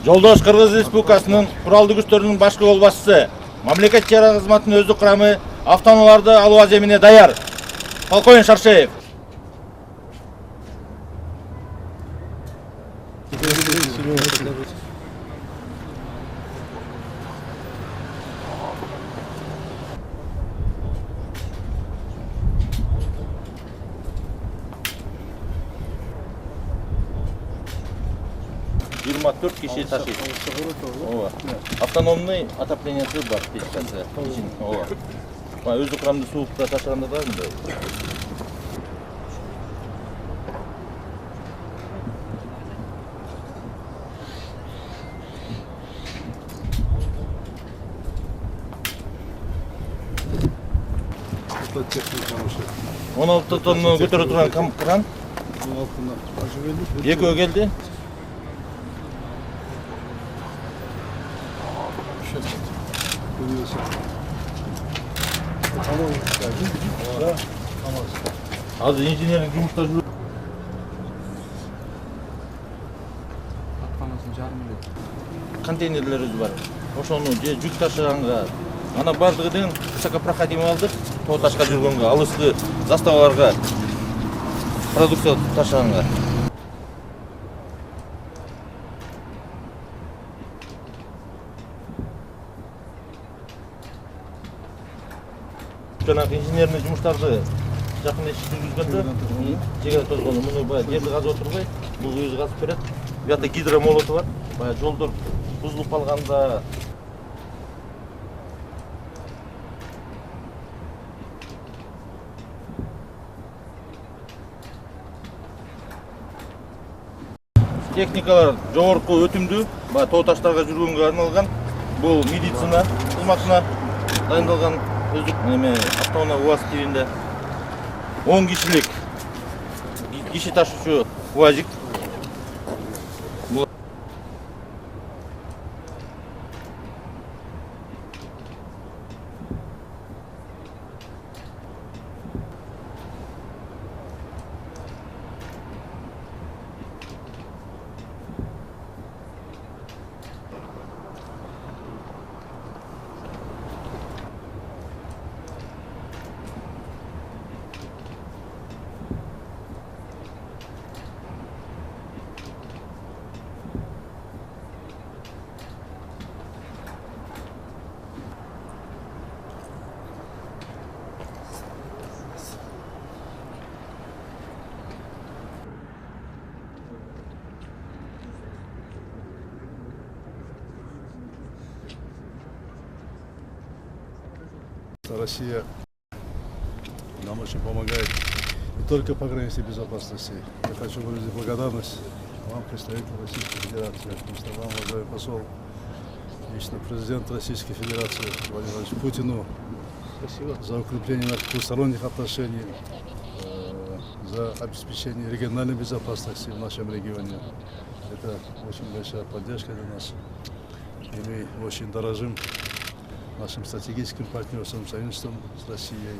Жолдош Кыргыз Республикасынын куралдуу күчтөрүнүн башкы кол башчысы мамлекет ички кызматынын өздүк курамы автоунааларды алуу аземине даяр. Полковник Шаршеев. Жыйырма 4 киши ташыйт. Ооба. Автономный отоплениеси бар, печкасы. Ооба. Өздүк курамдуу суукта ташыганда да мындай. Техника ошо. 16 тонну көтөрө турган кран. 16 экөө келди. Азыр инженердин жумуштары жүрүп. Контейнерлерибиз бар. Ошону же жүк ташыганга, ана бардыгы деген высокопроходимый алдык. Тоо ташка жүргөнгө, алыскы заставаларга, продукция ташыганга. Жанагы инженерный жумуштарды жакын жүргүзгөндө жегер тозгону муну баягы жерди казып отурбай, бул өзү казып берет. Буякта гидромолоту бар. Баягы жолдор бузулуп калганда техникалар жогорку өтүмдүү, баягы тоо таштарга жүргөнгө арналган. Бул медицина кызматына дайындалган өздүк автоунаа УАЗ тибинде 10 кишилик киши ташуучу УАЗик. Россия нам очень помогает не только по границе безопасности. Я хочу выразить благодарность вам, представителю Российской Федерации, вам, уважаемый посол, лично президент Российской Федерации Владимир Владимирович Путину. Спасибо. За укрепление наших двусторонних отношений, за обеспечение региональной безопасности в нашем регионе. Это очень большая поддержка для нас. И мы очень дорожим нашим стратегическим партнерством, союзничеством с Россией.